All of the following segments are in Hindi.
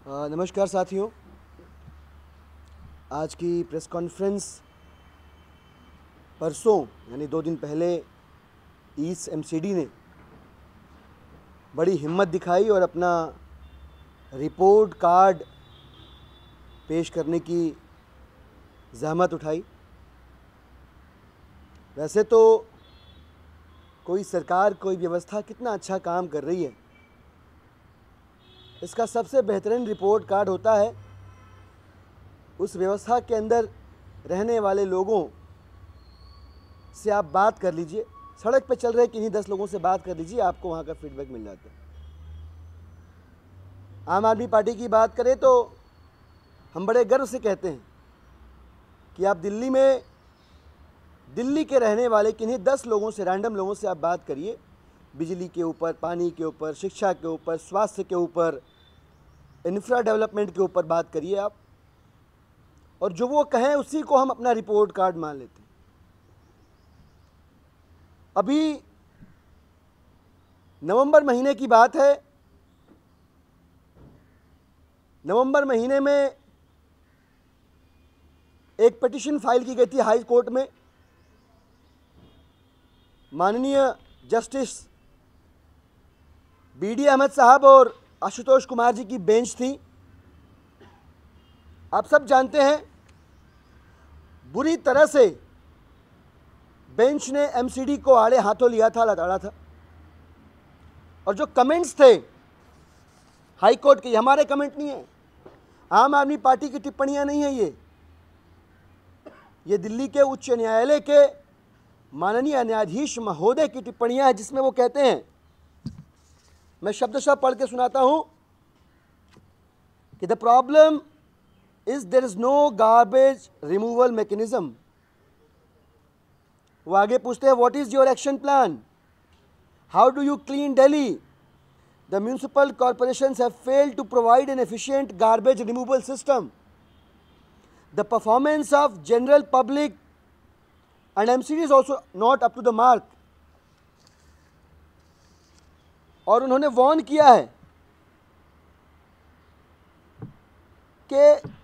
नमस्कार साथियों। आज की प्रेस कॉन्फ्रेंस परसों यानी 2 दिन पहले ईस्ट एमसीडी ने बड़ी हिम्मत दिखाई और अपना रिपोर्ट कार्ड पेश करने की ज़हमत उठाई। वैसे तो कोई सरकार, कोई व्यवस्था कितना अच्छा काम कर रही है, इसका सबसे बेहतरीन रिपोर्ट कार्ड होता है उस व्यवस्था के अंदर रहने वाले लोगों से आप बात कर लीजिए। सड़क पे चल रहे किन्हीं 10 लोगों से बात कर लीजिए, आपको वहाँ का फीडबैक मिल जाता है। आम आदमी पार्टी की बात करें तो हम बड़े गर्व से कहते हैं कि आप दिल्ली के रहने वाले किन्हीं 10 लोगों से, रैंडम लोगों से आप बात करिए, बिजली के ऊपर, पानी के ऊपर, शिक्षा के ऊपर, स्वास्थ्य के ऊपर, इंफ्रा डेवलपमेंट के ऊपर बात करिए आप, और जो वो कहें उसी को हम अपना रिपोर्ट कार्ड मान लेते हैं। अभी नवंबर महीने की बात है। नवंबर महीने में एक पिटीशन फाइल की गई थी हाई कोर्ट में। माननीय जस्टिस बीडी अहमद साहब और आशुतोष कुमार जी की बेंच थी। आप सब जानते हैं, बुरी तरह से बेंच ने एमसीडी को आड़े हाथों लिया था, लताड़ा था। और जो कमेंट्स थे हाई कोर्ट के, हमारे कमेंट नहीं है, आम आदमी पार्टी की टिप्पणियां नहीं है, ये दिल्ली के उच्च न्यायालय के माननीय न्यायाधीश महोदय की टिप्पणियां हैं, जिसमें वो कहते हैं, मैं शब्दशः पढ़ के सुनाता हूं कि the problem is there is no garbage removal mechanism. वो आगे पूछते हैं, what is your action plan, how do you clean Delhi, the municipal corporations have failed to provide an efficient garbage removal system, the performance of general public and MCD is also not up to the mark। और उन्होंने वार्न किया है कि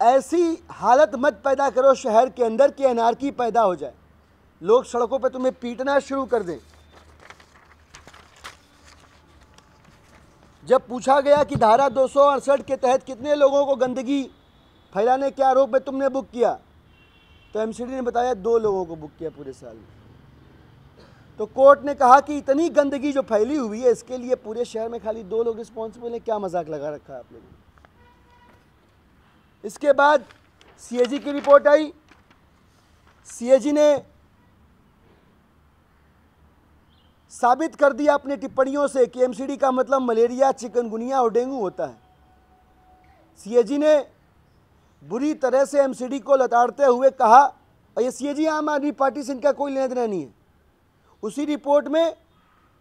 ऐसी हालत मत पैदा करो शहर के अंदर कि एनार्की पैदा हो जाए, लोग सड़कों पे तुम्हें पीटना शुरू कर दें। जब पूछा गया कि धारा 268 के तहत कितने लोगों को गंदगी फैलाने के आरोप में तुमने बुक किया, तो एमसीडी ने बताया 2 लोगों को बुक किया पूरे साल में। तो कोर्ट ने कहा कि इतनी गंदगी जो फैली हुई है, इसके लिए पूरे शहर में खाली 2 लोग रिस्पॉन्सिबल हैं, क्या मजाक लगा रखा है आप लोगों ने। इसके बाद सीएजी की रिपोर्ट आई। सीएजी ने साबित कर दिया अपनी टिप्पणियों से कि एमसीडी का मतलब मलेरिया, चिकनगुनिया और डेंगू होता है। सीएजी ने बुरी तरह से एमसीडी को लताड़ते हुए कहा, और ये सीएजी आम आदमी पार्टी से इनका कोई लेना देना नहीं है। उसी रिपोर्ट में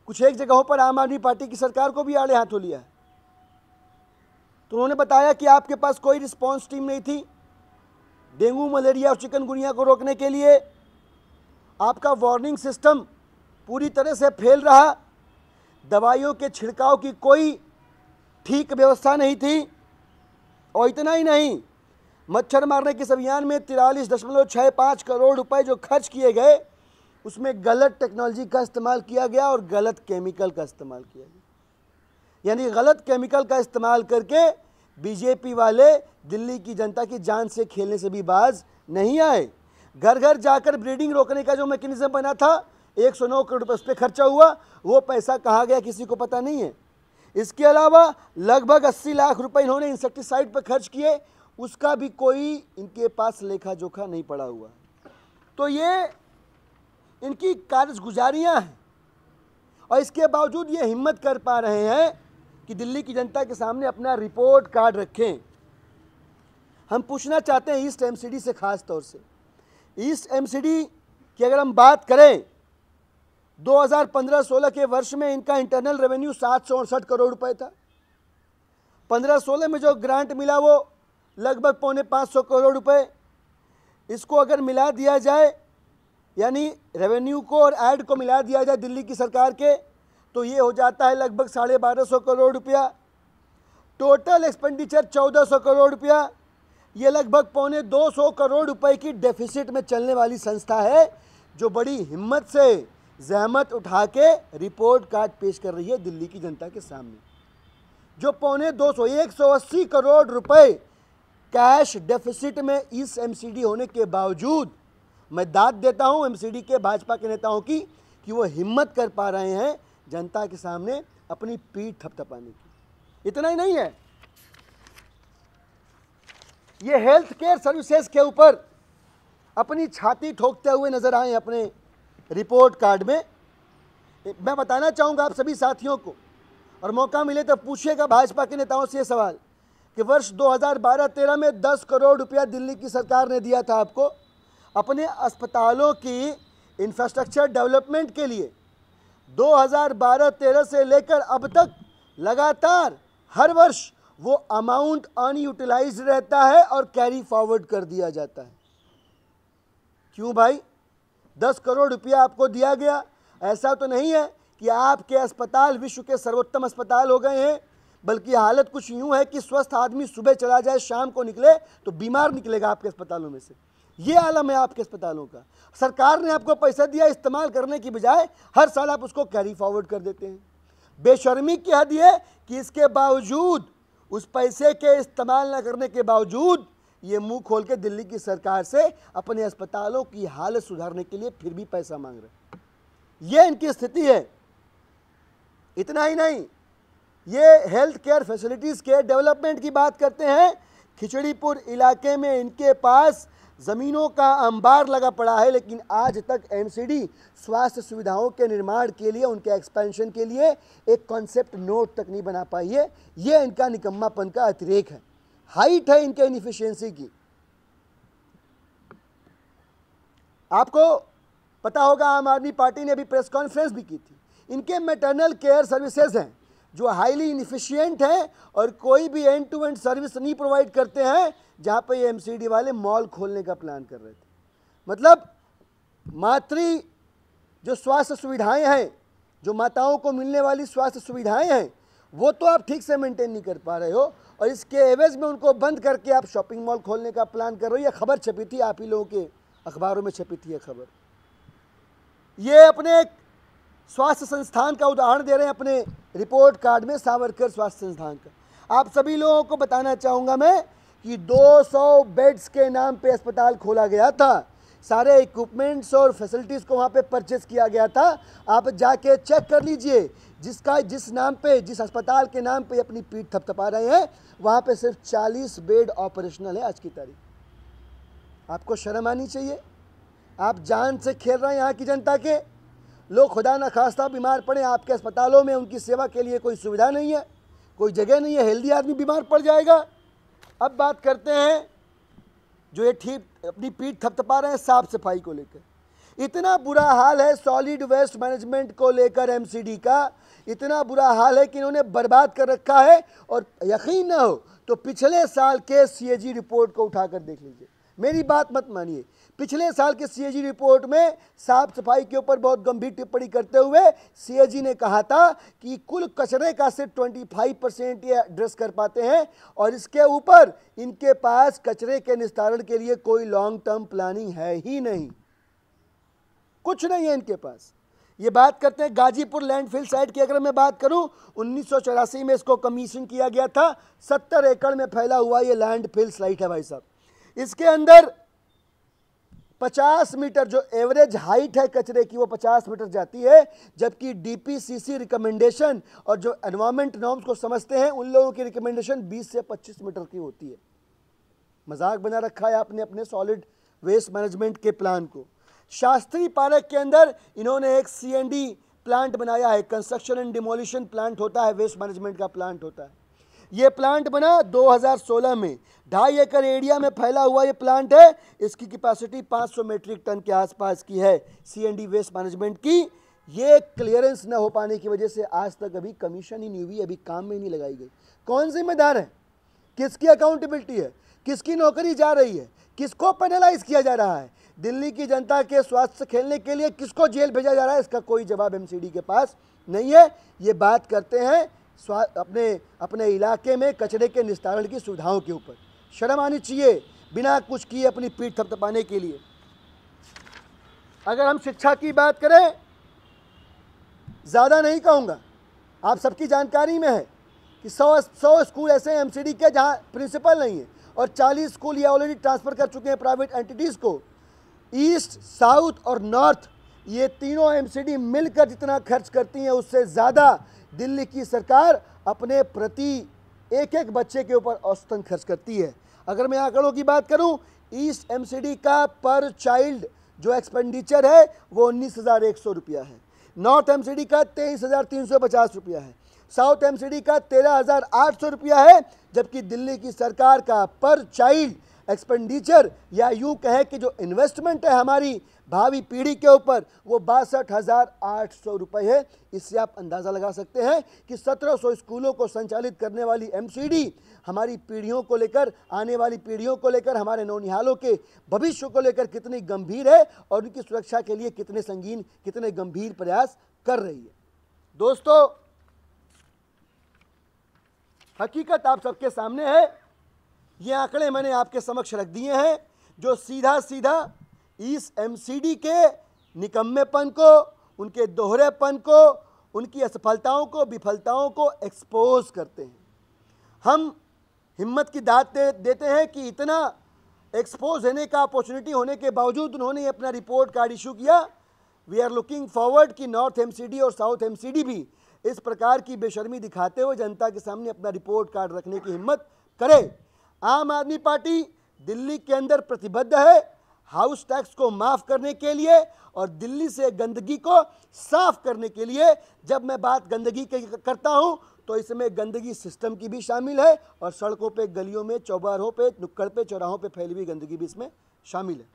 कुछ एक जगहों पर आम आदमी पार्टी की सरकार को भी आड़े हाथों लिया है। तो उन्होंने बताया कि आपके पास कोई रिस्पांस टीम नहीं थी डेंगू, मलेरिया और चिकनगुनिया को रोकने के लिए। आपका वार्निंग सिस्टम पूरी तरह से फेल रहा। दवाइयों के छिड़काव की कोई ठीक व्यवस्था नहीं थी। और इतना ही नहीं, मच्छर मारने के इस अभियान में 43.65 करोड़ रुपए जो खर्च किए गए, उसमें गलत टेक्नोलॉजी का इस्तेमाल किया गया और गलत केमिकल का इस्तेमाल किया गया। यानी गलत केमिकल का इस्तेमाल करके बीजेपी वाले दिल्ली की जनता की जान से खेलने से भी बाज नहीं आए। घर घर जाकर ब्रीडिंग रोकने का जो मैकेनिज्म बना था, 109 करोड़ रुपये उस पर खर्चा हुआ, वो पैसा कहाँ गया किसी को पता नहीं है। इसके अलावा लगभग 80 लाख रुपए इन्होंने इंसेक्टिसाइड पर खर्च किए, उसका भी कोई इनके पास लेखा जोखा नहीं पड़ा हुआ। तो ये इनकी कारगुजारियां हैं, और इसके बावजूद ये हिम्मत कर पा रहे हैं कि दिल्ली की जनता के सामने अपना रिपोर्ट कार्ड रखें। हम पूछना चाहते हैं ईस्ट एमसीडी से, खास तौर से ईस्ट एमसीडी की अगर हम बात करें, 2015-16 के वर्ष में इनका इंटरनल रेवेन्यू 768 करोड़ रुपए था। 15-16 में जो ग्रांट मिला वो लगभग 450 करोड़ रुपए। इसको अगर मिला दिया जाए, यानी रेवेन्यू को और ऐड को मिला दिया जाए दिल्ली की सरकार के, तो ये हो जाता है लगभग 1250 करोड़ रुपया। टोटल एक्सपेंडिचर 1400 करोड़ रुपया। ये लगभग 225 करोड़ रुपए की डेफिसिट में चलने वाली संस्था है, जो बड़ी हिम्मत से जहमत उठा के रिपोर्ट कार्ड पेश कर रही है दिल्ली की जनता के सामने। जो 180 करोड़ रुपए कैश डेफिसिट में इस एमसीडी होने के बावजूद मैं दाद देता हूं एमसीडी के भाजपा के नेताओं की कि वो हिम्मत कर पा रहे हैं जनता के सामने अपनी पीठ थपथपाने की। इतना ही नहीं है, ये हेल्थ केयर सर्विसेज के ऊपर अपनी छाती ठोकते हुए नजर आए अपने रिपोर्ट कार्ड में। मैं बताना चाहूँगा आप सभी साथियों को, और मौका मिले तो पूछिएगा भाजपा के नेताओं से ये सवाल कि वर्ष 2012-13 में 10 करोड़ रुपया दिल्ली की सरकार ने दिया था आपको अपने अस्पतालों की इंफ्रास्ट्रक्चर डेवलपमेंट के लिए। 2012-13 से लेकर अब तक लगातार हर वर्ष वो अमाउंट अनयूटिलाइज रहता है और कैरी फॉरवर्ड कर दिया जाता है। क्यों भाई? 10 करोड़ रुपया आपको दिया गया, ऐसा तो नहीं है कि आपके अस्पताल विश्व के सर्वोत्तम अस्पताल हो गए हैं, बल्कि हालत कुछ यूं है कि स्वस्थ आदमी सुबह चला जाए शाम को निकले तो बीमार निकलेगा आपके अस्पतालों में से। ये आलम है आपके अस्पतालों का। सरकार ने आपको पैसा दिया, इस्तेमाल करने की बजाय हर साल आप उसको कैरी फॉरवर्ड कर देते हैं। बेशर्मी की हद ये कि इसके बावजूद, उस पैसे के इस्तेमाल न करने के बावजूद, ये मुंह खोल के दिल्ली की सरकार से अपने अस्पतालों की हालत सुधारने के लिए फिर भी पैसा मांग रहे। ये इनकी स्थिति है। इतना ही नहीं, ये हेल्थ केयर फैसिलिटीज़ के डेवलपमेंट की बात करते हैं। खिचड़ीपुर इलाके में इनके पास ज़मीनों का अंबार लगा पड़ा है, लेकिन आज तक एमसीडी स्वास्थ्य सुविधाओं के निर्माण के लिए, उनके एक्सपेंशन के लिए एक कॉन्सेप्ट नोट तक नहीं बना पाई है। ये इनका निकम्मापन का अतिरेक है, हाइट है इनके इनएफिशिएंसी की। आपको पता होगा आम आदमी पार्टी ने अभी प्रेस कॉन्फ्रेंस भी की थी। इनके मैटरनल केयर सर्विसेज हैं जो हाईली इनएफिशिएंट हैं और कोई भी एंड टू एंड सर्विस नहीं प्रोवाइड करते हैं, जहाँ पे ये एमसीडी वाले मॉल खोलने का प्लान कर रहे थे। मतलब मातृ जो स्वास्थ्य सुविधाएं हैं, जो माताओं को मिलने वाली स्वास्थ्य सुविधाएं हैं, वो तो आप ठीक से मेंटेन नहीं कर पा रहे हो, और इसके एवज में उनको बंद करके आप शॉपिंग मॉल खोलने का प्लान कर रहे हो। ये खबर छपी थी, आप ही लोगों के अखबारों में छपी थी ये खबर। ये अपने एक स्वास्थ्य संस्थान का उदाहरण दे रहे हैं अपने रिपोर्ट कार्ड में, सावरकर स्वास्थ्य संस्थान का। आप सभी लोगों को बताना चाहूँगा मैं कि 200 बेड्स के नाम पे अस्पताल खोला गया था। सारे इक्विपमेंट्स और फैसिलिटीज़ को वहाँ पे परचेस किया गया था। आप जाके चेक कर लीजिए, जिस नाम पे, जिस अस्पताल के नाम पे अपनी पीठ थपथपा रहे हैं, वहाँ पे सिर्फ 40 बेड ऑपरेशनल है आज की तारीख। आपको शर्म आनी चाहिए। आप जान से खेल रहे हैं यहाँ की जनता के। लोग खुदा न खास्ता बीमार पड़े आपके अस्पतालों में, उनकी सेवा के लिए कोई सुविधा नहीं है, कोई जगह नहीं है, हेल्दी आदमी बीमार पड़ जाएगा। अब बात करते हैं जो ये ठीक अपनी पीठ थपथपा रहे हैं साफ सफाई को लेकर। इतना बुरा हाल है सॉलिड वेस्ट मैनेजमेंट को लेकर एमसीडी का, इतना बुरा हाल है कि इन्होंने बर्बाद कर रखा है। और यकीन ना हो तो पिछले साल के सीएजी रिपोर्ट को उठाकर देख लीजिए, मेरी बात मत मानिए। पिछले साल के सीएजी रिपोर्ट में साफ सफाई के ऊपर बहुत गंभीर टिप्पणी करते हुए सीएजी ने कहा था कि कुल कचरे का सिर्फ 25% ये एड्रेस कर पाते हैं, और इसके ऊपर इनके पास कचरे के निस्तारण के लिए कोई लॉन्ग टर्म प्लानिंग है ही नहीं, कुछ नहीं है इनके पास। ये बात करते हैं गाजीपुर लैंडफिल साइट की। अगर मैं बात करूं, 1984 में इसको कमीशन किया गया था। 70 एकड़ में फैला हुआ ये लैंडफिल साइट है भाई साहब। इसके अंदर 50 मीटर जो एवरेज हाइट है कचरे की, वो 50 मीटर जाती है, जबकि डीपीसीसी रिकमेंडेशन और जो एनवायरमेंट नॉर्म्स को समझते हैं उन लोगों की रिकमेंडेशन 20 से 25 मीटर की होती है। मजाक बना रखा है आपने अपने सॉलिड वेस्ट मैनेजमेंट के प्लान को। शास्त्री पार्क के अंदर इन्होंने एक सीएनडी प्लांट बनाया है, कंस्ट्रक्शन एंड डिमोलिशन प्लांट होता है, वेस्ट मैनेजमेंट का प्लांट होता है। ये प्लांट बना 2016 में, 2.5 एकड़ एरिया में फैला हुआ ये प्लांट है। इसकी कैपेसिटी 500 मीट्रिक टन के आसपास की है सीएनडी वेस्ट मैनेजमेंट की। ये क्लियरेंस न हो पाने की वजह से आज तक अभी कमीशन ही नहीं हुई, अभी काम में ही नहीं लगाई गई। कौन जिम्मेदार है? किसकी अकाउंटेबिलिटी है? किसकी नौकरी जा रही है? किसको पेनलाइज किया जा रहा है? दिल्ली की जनता के स्वास्थ्य से खेलने के लिए किसको जेल भेजा जा रहा है? इसका कोई जवाब एमसीडी के पास नहीं है। ये बात करते हैं अपने अपने इलाके में कचरे के निस्तारण की सुविधाओं के ऊपर। शर्म आनी चाहिए बिना कुछ किए अपनी पीठ थपथपाने के लिए। अगर हम शिक्षा की बात करें, ज़्यादा नहीं कहूँगा, आप सबकी जानकारी में है कि 100 स्कूल ऐसे हैं एमसीडी के जहाँ प्रिंसिपल नहीं है, और 40 स्कूल ये ऑलरेडी ट्रांसफ़र कर चुके हैं प्राइवेट एंटिटीज़ को। ईस्ट, साउथ और नॉर्थ ये तीनों एमसीडी मिलकर जितना खर्च करती हैं उससे ज़्यादा दिल्ली की सरकार अपने प्रति एक एक बच्चे के ऊपर औसतन खर्च करती है। अगर मैं आंकड़ों की बात करूं, ईस्ट एमसीडी का पर चाइल्ड जो एक्सपेंडिचर है वो 19,100 रुपया है, नॉर्थ एमसीडी का 23,350 रुपया है, साउथ एमसीडी का 13,800 रुपया है, जबकि दिल्ली की सरकार का पर चाइल्ड एक्सपेंडिचर या यूँ कहें कि जो इन्वेस्टमेंट है हमारी भावी पीढ़ी के ऊपर वो 62,800 रुपये है। इससे आप अंदाज़ा लगा सकते हैं कि 1700 स्कूलों को संचालित करने वाली एमसीडी हमारी पीढ़ियों को लेकर, आने वाली पीढ़ियों को लेकर, हमारे नौनिहालों के भविष्य को लेकर कितनी गंभीर है और उनकी सुरक्षा के लिए कितने संगीन, कितने गंभीर प्रयास कर रही है। दोस्तों, हकीकत आप सबके सामने है। ये आंकड़े मैंने आपके समक्ष रख दिए हैं जो सीधा सीधा इस एमसीडी के निकम्मेपन को, उनके दोहरेपन को, उनकी असफलताओं को, विफलताओं को एक्सपोज करते हैं। हम हिम्मत की दाद देते हैं कि इतना एक्सपोज होने का अपॉर्चुनिटी होने के बावजूद उन्होंने अपना रिपोर्ट कार्ड इशू किया। वी आर लुकिंग फॉरवर्ड कि नॉर्थ एमसीडी और साउथ एमसीडी भी इस प्रकार की बेशर्मी दिखाते हुए जनता के सामने अपना रिपोर्ट कार्ड रखने की हिम्मत करे। आम आदमी पार्टी दिल्ली के अंदर प्रतिबद्ध है हाउस टैक्स को माफ़ करने के लिए और दिल्ली से गंदगी को साफ करने के लिए। जब मैं बात गंदगी की करता हूं तो इसमें गंदगी सिस्टम की भी शामिल है और सड़कों पे, गलियों में, चौबारों पे, नुक्कड़ पे, चौराहों पे फैली हुई गंदगी भी इसमें शामिल है।